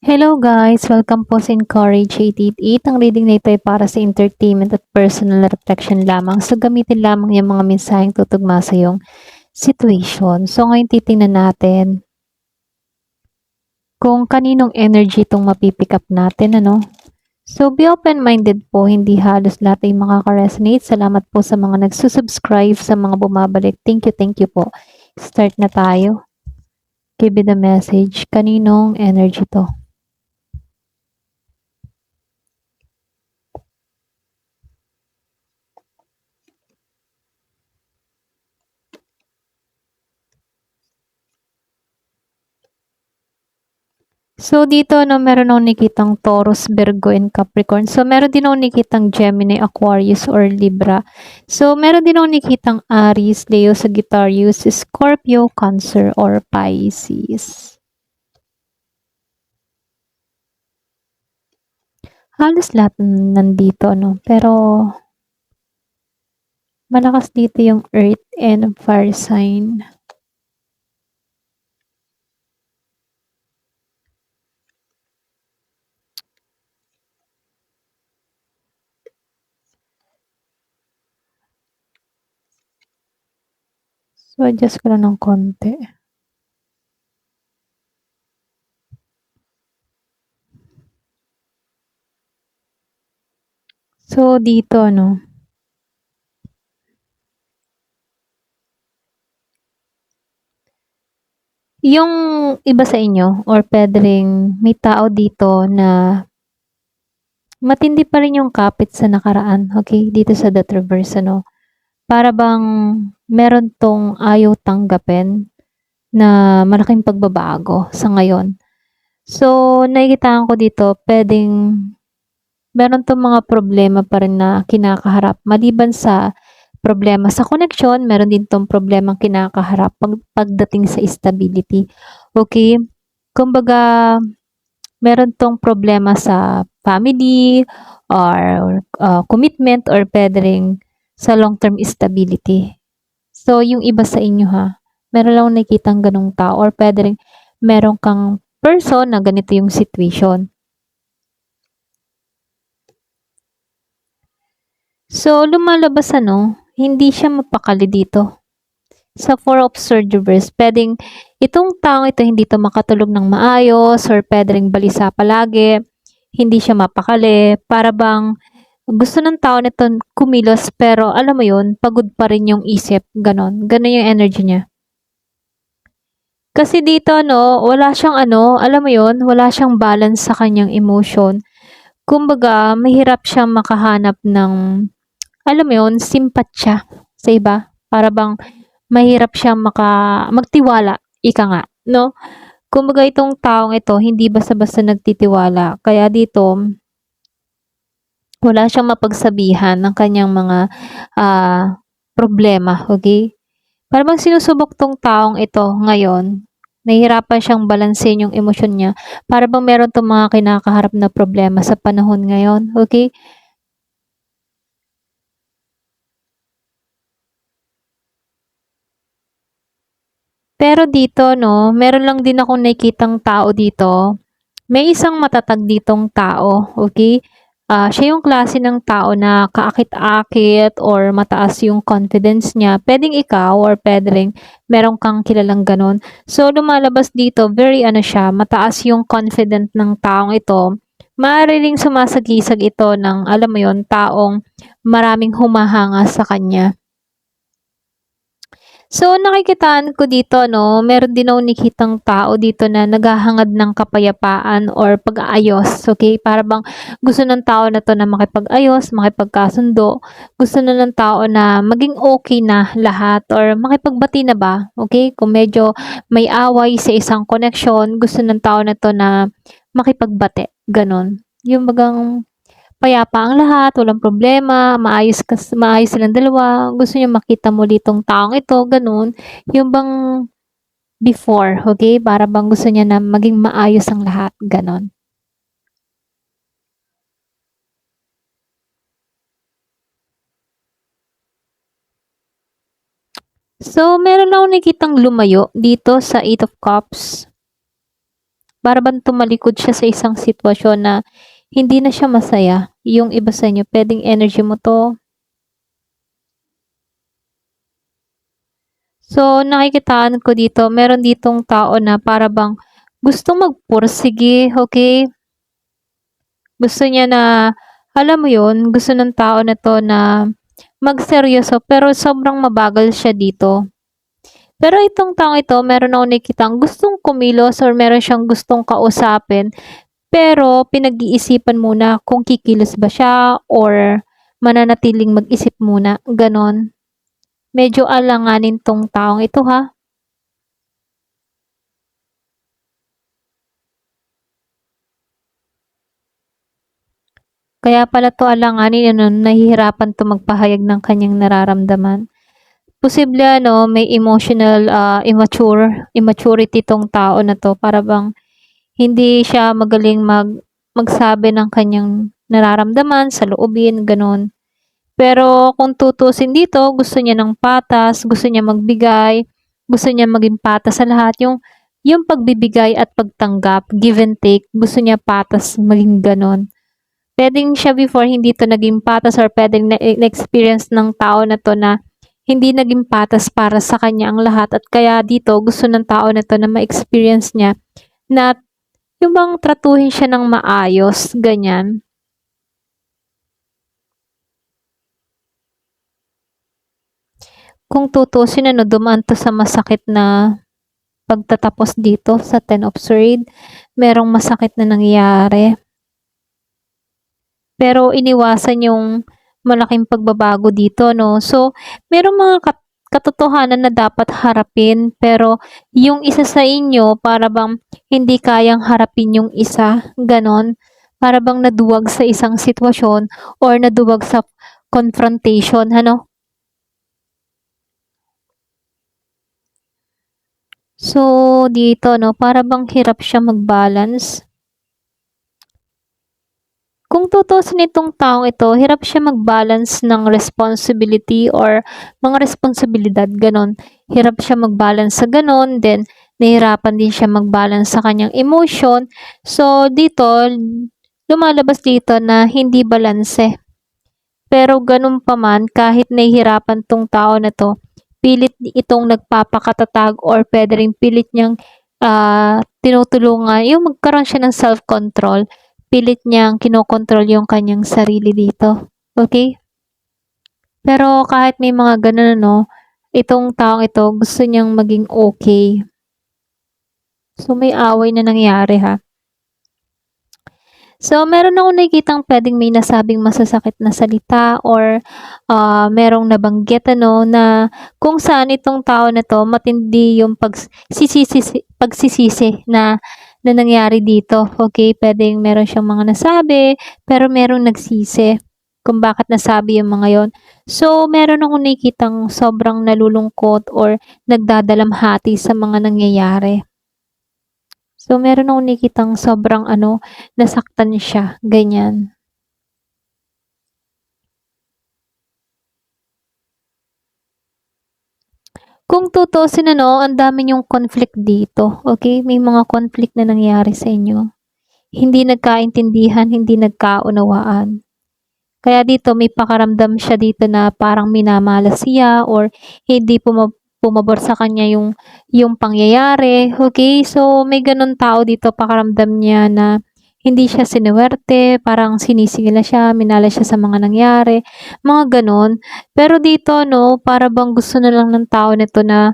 Hello guys! Welcome po sa Encourage 888. Ang reading na ito ay para sa entertainment at personal reflection lamang. So gamitin lamang yung mga mensaheng tutugma sa iyong situation. So ngayon titingnan natin kung kaninong energy itong mapipick up natin. So be open-minded po, hindi halos lahat ay makaka-resonate. Salamat po sa mga nagsusubscribe, sa mga bumabalik. Thank you po. Start na tayo. Give it a message. Kaninong energy to? So, dito, meron akong nakitang Taurus, Virgo, and Capricorn. So, meron din akong nakitang Gemini, Aquarius, or Libra. So, meron din akong nakitang Aries, Leo, Sagittarius, Scorpio, Cancer, or Pisces. Halos lahat nandito, Pero, malakas dito yung Earth and Fire sign. So, adjust ko lang ng konti. So, dito, yung iba sa inyo or pwedeng may tao dito na matindi pa rin yung kapit sa nakaraan, okay? Dito sa Death Reverse, Para bang meron tong ayaw tanggapin na malaking pagbabago sa ngayon. So, nakikitaan ko dito, pwedeng meron tong mga problema pa rin na kinakaharap. Maliban sa problema sa connection, meron din tong problema kinakaharap pagdating sa stability. Okay? Kumbaga, meron tong problema sa family or commitment or pwedeng sa long-term stability. So, yung iba sa inyo meron lang nakikitang ganong tao or pwedeng meron kang person na ganito yung situation. So, lumalabas hindi siya mapakali dito. Sa Four of Swords reverse, pwedeng itong taong ito hindi to makatulog ng maayos or pwedeng balisa palagi, hindi siya mapakali, para bang gusto ng tao nito kumilos pero alam mo yun, pagod pa rin yung isip, ganon. Ganon yung energy niya. Kasi dito wala siyang alam mo yun, wala siyang balance sa kanyang emotion. Kumbaga, mahirap siyang makahanap ng, alam mo yun, simpatsya sa iba. Para bang mahirap siyang magtiwala, ika nga, no? Kumbaga itong taong ito, hindi basta-basta nagtitiwala. Kaya dito, wala siyang mapagsabihan ng kanyang mga problema, okay? Para bang sinusubok tong taong ito ngayon, nahihirapan siyang balansehin yung emosyon niya. Para bang meron tong mga kinakaharap na problema sa panahon ngayon, okay? Pero dito, meron lang din akong nakikitang tao dito. May isang matatag ditong tao, okay? Siya yung klase ng tao na kaakit-akit or mataas yung confidence niya. Pwedeng ikaw or pwedeng meron kang kilalang ganon. So, lumalabas dito, very siya, mataas yung confident ng taong ito. Maaaring sumasagisag ito ng, alam mo yon, taong maraming humahanga sa kanya. So, nakikitaan ko dito, meron din akong nakitang tao dito na naghahangad ng kapayapaan or pag-aayos, okay? Para bang gusto ng tao na to na makipag-ayos, makipagkasundo. Gusto na ng tao na maging okay na lahat or makipagbati na ba, okay? Kung medyo may away sa isang connection, gusto ng tao na to na makipagbati, ganon. Yung bagang payapa ang lahat, walang problema, maayos silang dalawa, gusto niya makita muli itong taong ito, gano'n. Yung bang before, okay? Para bang gusto niya na maging maayos ang lahat, gano'n. So, meron akong nakitang lumayo dito sa Eight of Cups. Para bang tumalikod siya sa isang sitwasyon na hindi na siya masaya. Yung iba sa inyo, puwedeng energy mo 'to. So, nakikitaan ko dito, meron ditong tao na para bang gustong magpursige, okey? Gusto niya na, alam mo yun, gusto ng tao na 'to na magseryoso pero sobrang mabagal siya dito. Pero itong taong ito, meron akong nakikitang gustong kumilos or meron siyang gustong kausapin, pero pinag-iisipan muna kung kikilos ba siya or mananatiling mag-isip muna, gano'n. Medyo alanganin 'tong taong ito, ha. Kaya pala 'to alanganin ano, nahihirapan 'to magpahayag ng kanyang nararamdaman. Posible ano, may emotional, immaturity 'tong tao na 'to para bang hindi siya magaling magsabi ng kanyang nararamdaman, saloobin, gano'n. Pero kung tutuusin dito, gusto niya ng patas, gusto niya magbigay, gusto niya maging patas sa lahat. Yung pagbibigay at pagtanggap, give and take, gusto niya patas maging gano'n. Puwedeng siya before hindi 'to naging patas or puwedeng na-experience ng tao na 'to na hindi naging patas para sa kanya ang lahat at kaya dito gusto ng tao na 'to na ma-experience niya na yung bang tratuhin siya ng maayos, ganyan. Kung tutuusin ano, dumaan 'to sa masakit na pagtatapos dito sa Ten of Swords. Merong masakit na nangyari. Pero iniwasan yung malaking pagbabago dito 'no. So, merong mga katotohanan na dapat harapin, pero yung isa sa inyo para bang hindi kayang harapin yung isa, gano'n. Para bang naduwag sa isang sitwasyon or naduwag sa confrontation, ano. So, dito 'no, para bang hirap siya mag-balance. Kung tutuusin itong taong ito, hirap siya mag-balance ng responsibility or mga responsibilidad, gano'n. Hirap siya mag-balance sa gano'n, then nahihirapan din siya mag-balance sa kanyang emotion. So, dito, lumalabas dito na hindi balanse. Pero gano'n pa man, kahit nahihirapan 'tong tao na 'to, pilit itong nagpapakatatag or puwede ring pilit niyang, tinutulungan yung magkaroon siya ng self-control. Pilit niyang kinokontrol yung kanyang sarili dito, okey? Pero kahit may mga gano'n ano, itong taong ito gusto niyang maging okey. So, may away na nangyari, ha. So, meron akong nakikitang puwedeng may nasabing masasakit na salita or, merong nabanggit ano na kung saan itong tao na 'to matindi yung pagsisisi na nangyari dito, okey? Puwedeng meron siyang mga nasabi, pero merong nagsisi kung bakit nasabi yung mga yon. So, meron akong nakikitang sobrang nalulungkot or nagdadalamhati sa mga nangyayari. So, meron akong nakikitang sobrang ano, nasaktan siya, ganyan. Kung tutuusin ano, ang dami niyong conflict dito, okey? May mga conflict na nangyari sa inyo. Hindi nagkaintindihan, hindi nagkaunawaan. Kaya dito may pakaramdam siya dito na parang minamalas siya or hindi pumabor sa kanya yung pangyayari, okey? So, may gano'n tao dito pakiramdam niya na hindi siya sinuwerte, parang sinisingil na siya, minalas siya sa mga nangyari, mga gano'n. Pero dito 'no, para bang gusto na lang ng tao nito na,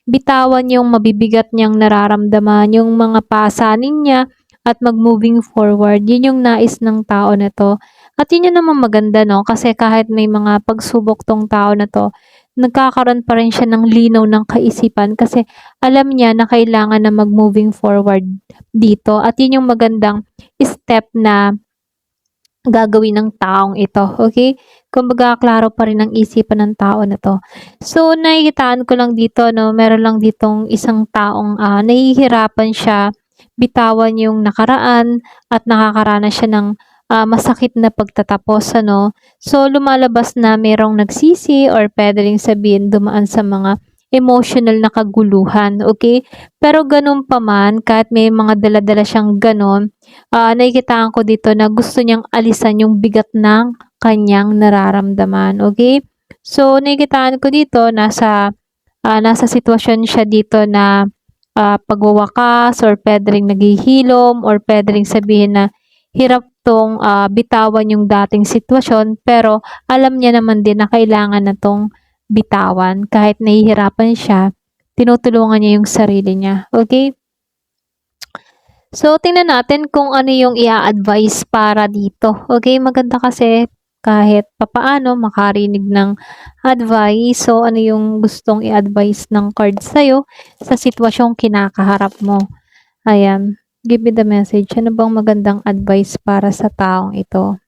bitawan yung mabibigat niyang nararamdaman, yung mga pasanin niya at mag-moving forward. Yun yung nais ng tao na 'to. At yun yung naman maganda 'no, kasi kahit may mga pagsubok 'tong tao na 'to, nagkakaroon pa rin siya ng linaw ng kaisipan kasi alam niya na kailangan na mag-moving forward dito at yun yung magandang step na gagawin ng taong ito, okey? Kumbaga klaro pa rin ang isipan ng tao na 'to. So, nakikitaan ko lang dito 'no, meron lang ditong isang taong, nahihirapan siya bitawan yung nakaraan at nakakaranas siya ng, masakit na pagtatapos ano. So, lumalabas na merong nagsisi or puwede ring sabihin dumaan sa mga emotional na kaguluhan, okay? Pero ganun pa man, kahit may mga dala-dala siyang ganon, nakikitaan ko dito na gusto niyang alisan yung bigat ng kanyang nararamdaman, okay? So, nakikitaan ko dito, nasa sitwasyon siya dito na pagwawakas or puwede ring naghihilom or puwede ring sabihin na hirap 'tong, bitawan yung dating sitwasyon pero alam niya naman din na kailangan na 'tong bitawan kahit nahihirapan siya, tinutulungan niya yung sarili niya, okay? So, tingnan natin kung ano yung i-a-advice para dito, okay? Maganda kasi kahit papaano makarinig ng advice. So, ano yung gustong i-advice ng card sa'yo sa sitwasyong kinakaharap mo. Ayan. Give me the message. Ano bang magandang advice para sa taong ito?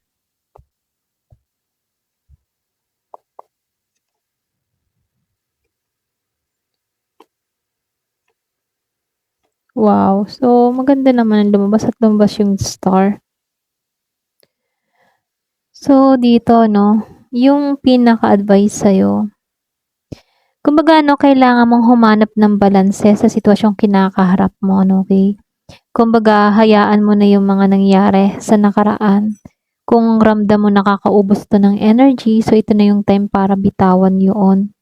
Wow. So, maganda naman ang lumabas at lumabas yung star. So, dito, no, yung pinaka-advice sa'yo, kumbaga, no, kailangan mong humanap ng balanse sa sitwasyong kinakaharap mo, no, okay? Kumbaga, hayaan mo na yung mga nangyari sa nakaraan. Kung ramdam mo nakakaubos to ng energy, so ito na yung time para bitawan yun.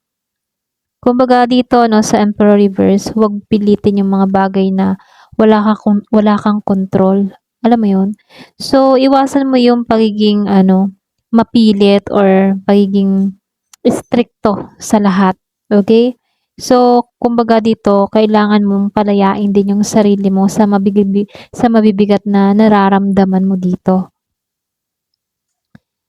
Kumbaga dito, no, sa Emperor Reverse, huwag pilitin yung mga bagay na wala kang control. Alam mo yun? So, iwasan mo yung pagiging, mapilit or pagiging stricto sa lahat. Okay? So, kumbaga dito, kailangan mong palayain din yung sarili mo sa mabibigat na nararamdaman mo dito.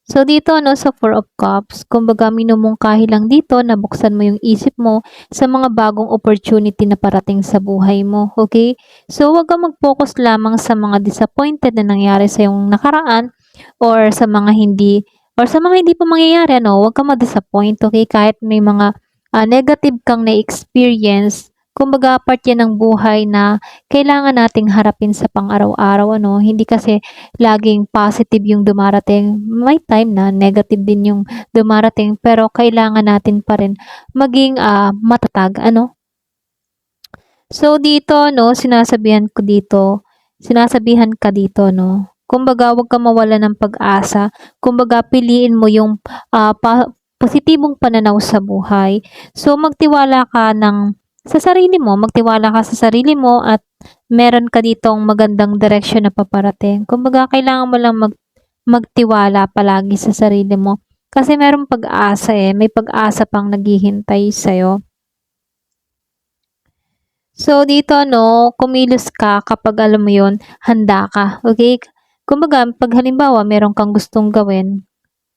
So, dito, no, sa Four of Cups, kumbaga minumungkahi lang dito na buksan mo yung isip mo sa mga bagong opportunity na parating sa buhay mo, okay? So, huwag kang mag-focus lamang sa mga disappointed na nangyari sa yung nakaraan or sa mga hindi pa mangyayari, ano, huwag kang ma-disappoint, okay? Kahit may mga negative kang na-experience, kumbaga part yan ng buhay na kailangan nating harapin sa pang-araw-araw, ano? Hindi kasi laging positive yung dumarating. May time na negative din yung dumarating pero kailangan natin pa rin maging matatag, ano? So dito, no, sinasabihan ka dito, no. Kumbaga, wag kang mawala ng pag-asa. Kumbaga, piliin mo yung positibong pananaw sa buhay. So magtiwala ka magtiwala ka sa sarili mo at meron ka ditong magandang direksyon na paparating. Kumbaga, kailangan mo lang magtiwala palagi sa sarili mo. Kasi merong pag-asa may pag-asa pang naghihintay sa'yo. So, dito, no, kumilos ka kapag alam mo yon, handa ka. Okay? Kumbaga, pag halimbawa, meron kang gustong gawin,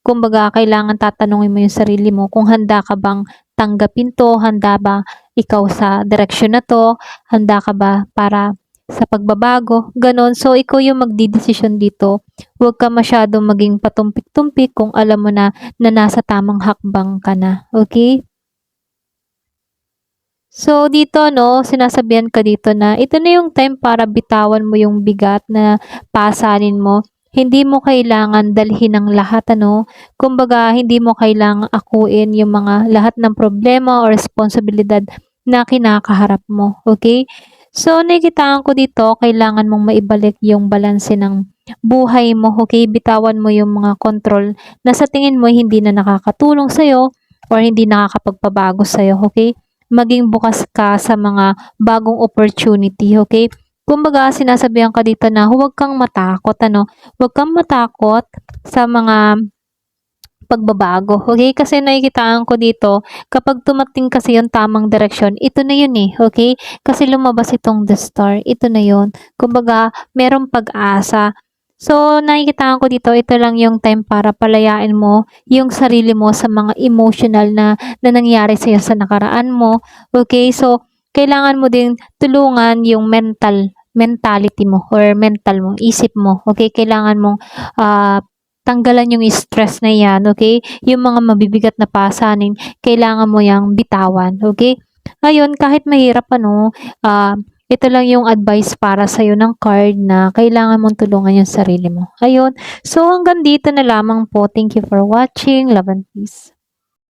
kumbaga, kailangan tatanungin mo yung sarili mo kung handa ka bang tanggapin to, handa ba ikaw sa direksyon na to, handa ka ba para sa pagbabago, ganon. So, ikaw yung magdidesisyon dito. Huwag ka masyadong maging patumpik-tumpik kung alam mo na nasa tamang hakbang ka na. Okay? So, dito, no, sinasabihan ka dito na ito na yung time para bitawan mo yung bigat na pasanin mo. Hindi mo kailangan dalhin ang lahat, ano. Kumbaga, hindi mo kailangang akuin yung mga lahat ng problema o responsibilidad na kinakaharap mo. Okay? So, nakikitaan ko dito, kailangan mong maibalik yung balanse ng buhay mo. Okay? Bitawan mo yung mga control na sa tingin mo hindi na nakakatulong sa'yo or hindi nakakapagpabago sa'yo. Okay? Maging bukas ka sa mga bagong opportunity, okay? Kumbaga, sinasabihan ka dito na huwag kang matakot, ano? Huwag kang matakot sa mga pagbabago, okay? Kasi nakikitaan ko dito, kapag tumating kasi yung tamang direksyon, ito na yun okay? Kasi lumabas itong the star, ito na yun. Kumbaga, merong pag-asa. So, nakikitaan ko dito, ito lang yung time para palayain mo yung sarili mo sa mga emotional na nangyari sa'yo sa nakaraan mo. Okay? So, kailangan mo din tulungan yung mentality mo or mental mo, isip mo. Okay? Kailangan mong tanggalan yung stress na yan. Okay? Yung mga mabibigat na pasanin, kailangan mo yang bitawan. Okay? Ngayon, kahit mahirap, ito lang yung advice para sa'yo ng card na kailangan mong tulungan yung sarili mo. Ayun. So, hanggang dito na lamang po. Thank you for watching. Love and peace.